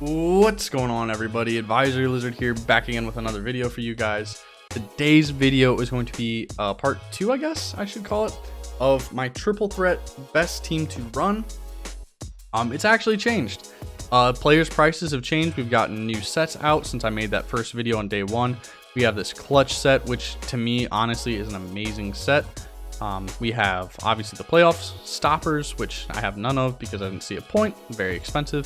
What's going on, everybody? Advisory Lizard here, back again with another video for you guys. Today's video is going to be part 2, I guess I should call it, of my triple threat best team to run. It's actually changed. Players' prices have changed. We've gotten new sets out since I made that first video on day 1. We have this clutch set, which to me honestly is an amazing set. We have obviously the playoffs stoppers, which I have none of because I didn't see a point, very expensive.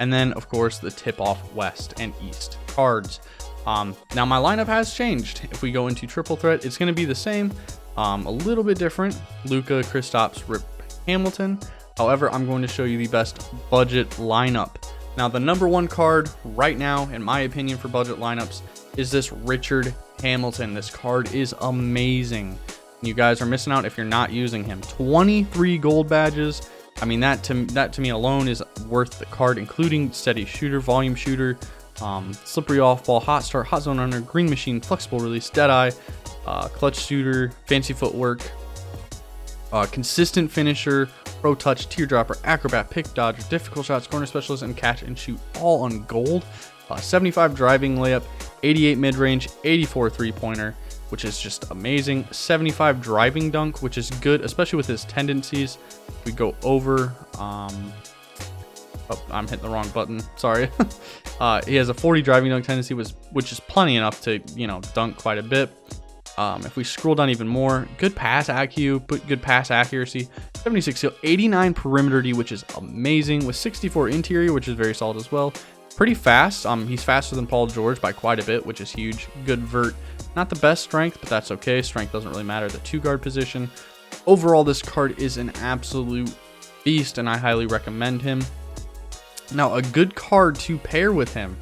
And then of course the tip off west and east cards. Now my lineup has changed. If we go into triple threat, it's going to be the same, a little bit different. Luka, Kristaps, Rip, Hamilton. However, I'm going to show you the best budget lineup. Now the number 1 card right now, in my opinion, for budget lineups is this Richard Hamilton. This card is amazing. You guys are missing out if you're not using him. 23 gold badges. I mean, that to me alone is worth the card, including steady shooter, volume shooter, slippery off ball, hot start, hot zone runner, green machine, flexible release, deadeye, clutch shooter, fancy footwork, consistent finisher, pro touch, teardropper, acrobat, pick dodger, difficult shots, corner specialist, and catch and shoot, all on gold. 75 driving layup, 88 mid range, 84 3-pointer, which is just amazing. 75 driving dunk, which is good, especially with his tendencies. We go over, oh, I'm hitting the wrong button, sorry. He has a 40 driving dunk tendency, which is plenty enough to, you know, dunk quite a bit. If we scroll down even more, good pass IQ, but good pass accuracy, 76 steal, 89 perimeter D, which is amazing, with 64 interior, which is very solid as well. Pretty fast. He's faster than Paul George by quite a bit, which is huge. Good vert. Not the best strength, but that's okay. Strength doesn't really matter. The 2-guard position. Overall, this card is an absolute beast, and I highly recommend him. Now, a good card to pair with him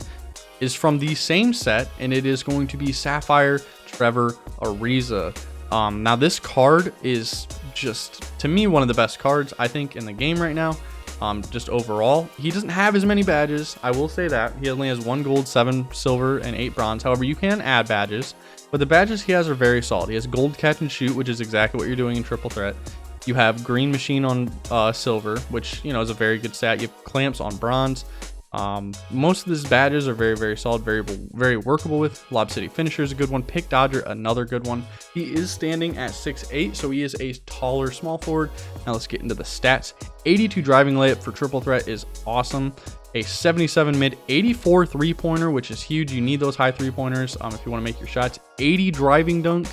is from the same set, and it is going to be Sapphire Trevor Ariza. Now, this card is just, to me, one of the best cards, I think, in the game right now. Just overall, he doesn't have as many badges. I will say that he only has 1 gold, 7 silver, and 8 bronze. However, you can add badges, but the badges he has are very solid. He has gold catch and shoot, which is exactly what you're doing in triple threat. You have green machine on silver, which, you know, is a very good stat. You have clamps on bronze. Most of his badges are very, very solid, very workable with. Lob City Finisher is a good one. Pick Dodger, another good one. He is standing at 6'8", so he is a taller small forward. Now let's get into the stats. 82 driving layup for triple threat is awesome. A 77 mid, 84 3-pointer, which is huge. You need those high 3-pointers if you want to make your shots. 80 driving dunk,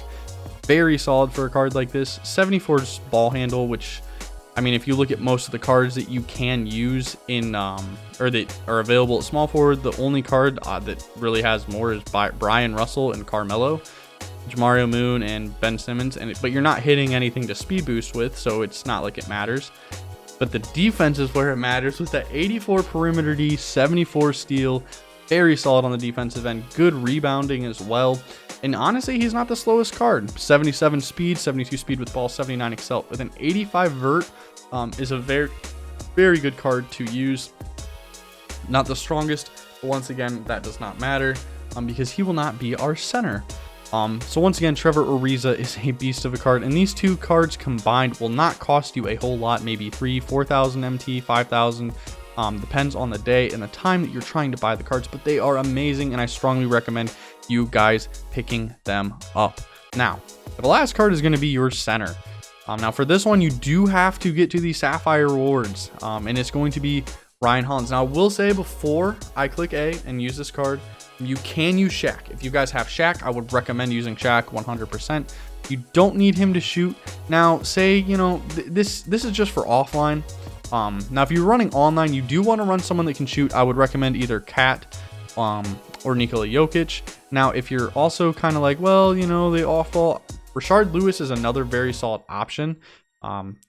very solid for a card like this. 74 ball handle, which, I mean, if you look at most of the cards that you can use in, or that are available at small forward, the only card that really has more is Brian Russell and Carmelo, Mario Moon and Ben Simmons, but you're not hitting anything to speed boost with, so it's not like it matters. But the defense is where it matters with that 84 perimeter D, 74 steal, very solid on the defensive end, good rebounding as well. And honestly, he's not the slowest card. 77 speed, 72 speed with ball, 79 excel with an 85 vert. Is a very, very good card to use. Not the strongest, but once again, that does not matter because he will not be our center. So once again, Trevor Ariza is a beast of a card, and these 2 cards combined will not cost you a whole lot, maybe 4,000 MT, 5,000. Depends on the day and the time that you're trying to buy the cards, but they are amazing, and I strongly recommend you guys picking them up. Now, the last card is going to be your center. Now for this one, you do have to get to the Sapphire rewards, and it's going to be Ryan Hollins. Now I will say, before I click A and use this card, you can use Shaq. If you guys have Shaq, I would recommend using Shaq 100%. You don't need him to shoot. Now say, you know, this is just for offline. Now if you're running online, you do want to run someone that can shoot. I would recommend either Cat or Nikola Jokic. Now if you're also kind of like, well, you know, they off-ball, Rashard Lewis is another very solid option,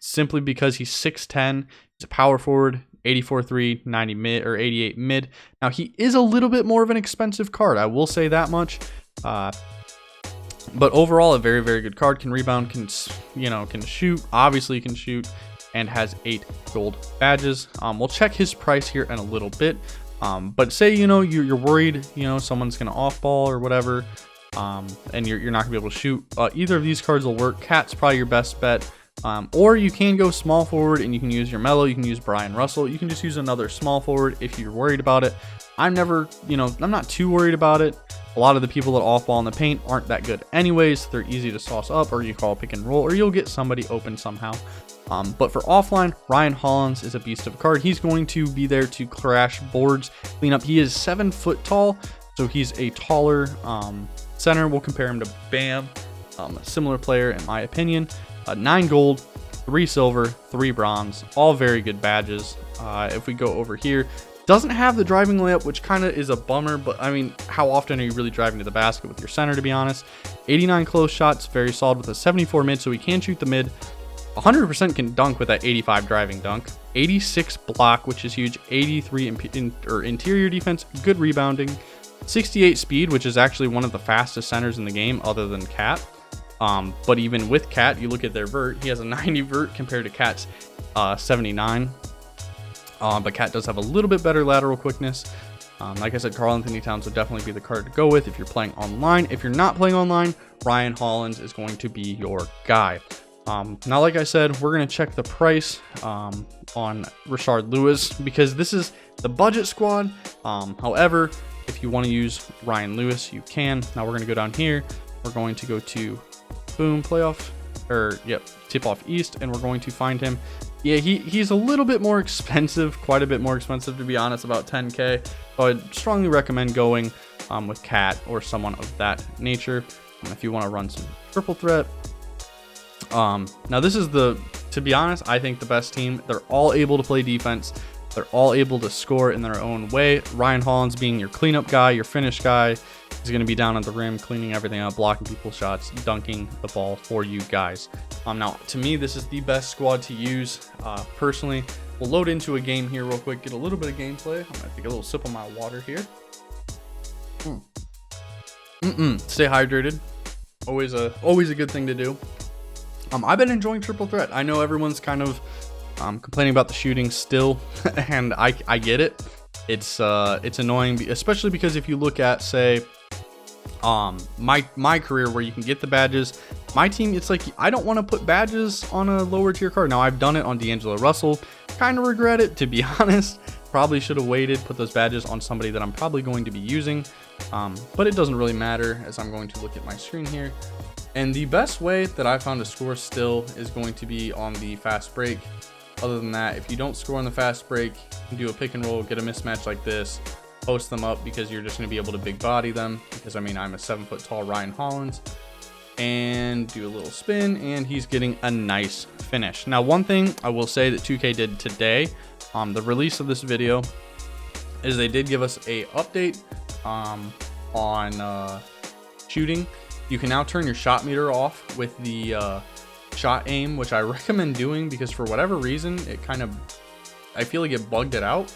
simply because he's 6'10", he's a power forward, 84 3, 90 mid, or 88 mid. Now he is a little bit more of an expensive card, I will say that much, but overall a very, very good card. Can rebound, can shoot, obviously can shoot, and has 8 gold badges. We'll check his price here in a little bit, but say, you know, you're worried, you know, someone's gonna off ball or whatever, and you're not gonna be able to shoot. Either of these cards will work. Cat's probably your best bet. Or you can go small forward and you can use your Mello, you can use Brian Russell, you can just use another small forward if you're worried about it. I'm never, I'm not too worried about it. A lot of the people that off ball in the paint aren't that good anyways. They're easy to sauce up, or you call pick and roll, or you'll get somebody open somehow. But for offline, Ryan Hollins is a beast of a card. He's going to be there to crash boards, clean up. He is 7 foot tall, so he's a taller center. We'll compare him to Bam, a similar player in my opinion. 9 gold, 3 silver, 3 bronze, all very good badges. If we go over here, doesn't have the driving layup, which kind of is a bummer, but I mean, how often are you really driving to the basket with your center, to be honest? 89 close shots, very solid with a 74 mid, so he can shoot the mid. 100% can dunk with that 85 driving dunk. 86 block, which is huge. 83 interior defense, good rebounding. 68 speed, which is actually one of the fastest centers in the game other than Cat. But even with Cat, you look at their vert, he has a 90 vert compared to Cat's 79. But Cat does have a little bit better lateral quickness. Like I said, Karl-Anthony Towns would definitely be the card to go with if you're playing online. If you're not playing online, Ryan Hollins is going to be your guy. Now, like I said, we're going to check the price on Rashard Lewis because this is the budget squad. However, if you want to use Ryan Lewis, you can. Now we're going to go down here. We're going to go to boom playoff, or yep, tip off East, and we're going to find him. Yeah, he's a little bit more expensive, quite a bit more expensive, to be honest, about 10K. So I'd strongly recommend going with Cat or someone of that nature if you want to run some triple threat. Now this is to be honest, I think the best team. They're all able to play defense. They're all able to score in their own way. Ryan Hollins being your cleanup guy, your finish guy. He's going to be down at the rim, cleaning everything up, blocking people's shots, dunking the ball for you guys. Now, to me, this is the best squad to use. Personally, we'll load into a game here real quick, get a little bit of gameplay. I'm going to take a little sip of my water here. Stay hydrated. Always a good thing to do. I've been enjoying triple threat. I know everyone's kind of complaining about the shooting still, and I get it. It's annoying, especially because if you look at, say, my career where you can get the badges, my team, it's like I don't want to put badges on a lower tier card. Now I've done it on D'Angelo Russell, kind of regret it, to be honest. Probably should have waited, put those badges on somebody that I'm probably going to be using, but it doesn't really matter as I'm going to look at my screen here. And the best way that I found to score still is going to be on the fast break. Other than that, if you don't score on the fast break, you can do a pick and roll, get a mismatch like this, post them up because you're just going to be able to big body them. Because I mean, I'm a 7 foot tall Ryan Hollins, and do a little spin, and he's getting a nice finish. Now, one thing I will say that 2K did today, the release of this video, is they did give us a update on shooting. You can now turn your shot meter off with the shot aim, which I recommend doing because for whatever reason, I feel like it bugged it out.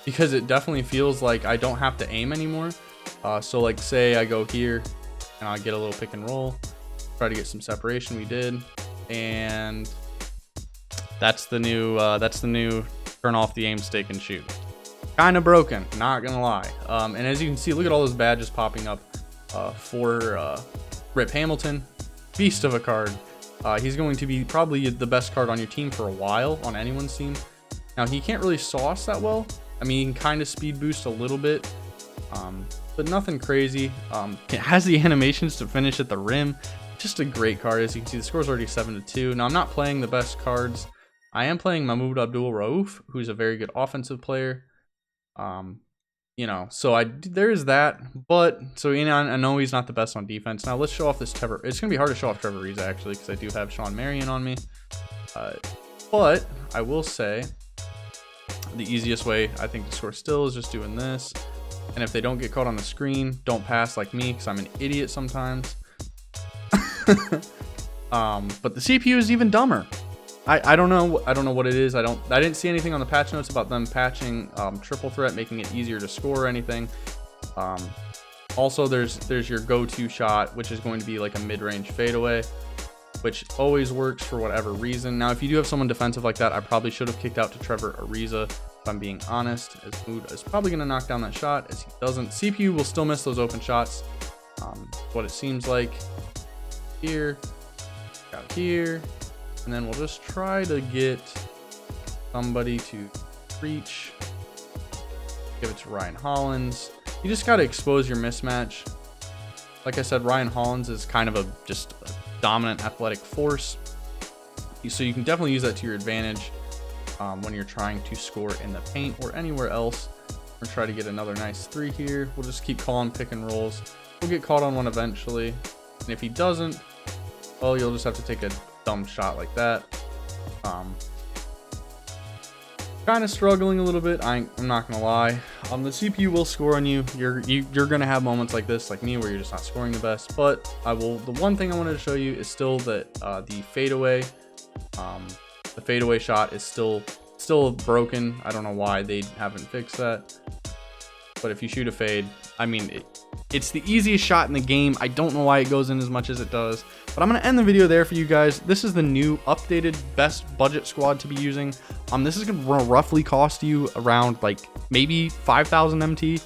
Because it definitely feels like I don't have to aim anymore. So like say I go here and I'll get a little pick and roll, try to get some separation. We did, and that's the new turn off the aim stick and shoot. Kind of broken, not gonna lie. And as you can see, look at all those badges popping up for Rip Hamilton, beast of a card. He's going to be probably the best card on your team for a while, on anyone's team. Now he can't really sauce that well. I mean, he can kind of speed boost a little bit, but nothing crazy. It has the animations to finish at the rim. Just a great card. As you can see, the score's already 7-2. Now I'm not playing the best cards. I am playing Mahmoud Abdul-Rauf, who's a very good offensive player. So there is that, but so I know he's not the best on defense. Now let's show off this Trevor. It's gonna be hard to show off Trevor Ariza actually, because I do have Sean Marion on me. But I will say the easiest way I think to score still is just doing this. And if they don't get caught on the screen, don't pass like me, because I'm an idiot sometimes. But the CPU is even dumber. I don't know what it is. I didn't see anything on the patch notes about them patching triple threat, making it easier to score or anything. Also, there's your go-to shot, which is going to be like a mid-range fadeaway, which always works for whatever reason. Now, if you do have someone defensive like that, I probably should have kicked out to Trevor Ariza, if I'm being honest, as Mood is probably going to knock down that shot, as he doesn't. CPU will still miss those open shots. What it seems like here. Got here, and then we'll just try to get somebody to reach. Give it to Ryan Hollins. You just got to expose your mismatch. Like I said, Ryan Hollins is kind of just a dominant athletic force, so you can definitely use that to your advantage when you're trying to score in the paint or anywhere else. We're gonna try to get another nice 3 here. We'll just keep calling pick and rolls. We'll get caught on one eventually, and if he doesn't, well, you'll just have to take a dumb shot like that. Kind of struggling a little bit. I'm not gonna lie. The CPU will score on you. You're gonna have moments like this, like me, where you're just not scoring the best. But the one thing I wanted to show you is still that the fadeaway shot is still broken. I don't know why they haven't fixed that. But if you shoot a fade, I mean, it's the easiest shot in the game. I don't know why it goes in as much as it does, but I'm gonna end the video there for you guys. This is the new updated best budget squad to be using. This is gonna roughly cost you around like maybe 5,000 MT,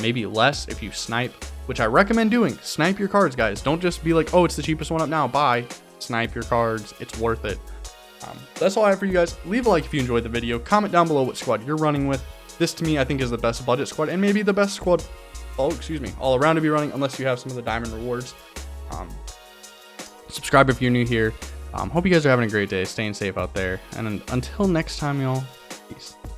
maybe less if you snipe, which I recommend doing. Snipe your cards, guys. Don't just be like, oh, it's the cheapest one up now, buy. Snipe your cards, it's worth it. That's all I have for you guys. Leave a like if you enjoyed the video. Comment down below what squad you're running with. This to me, I think, is the best budget squad, and maybe the best squad, all around to be running, unless you have some of the diamond rewards. Subscribe if you're new here. Hope you guys are having a great day, staying safe out there, and until next time, y'all, peace.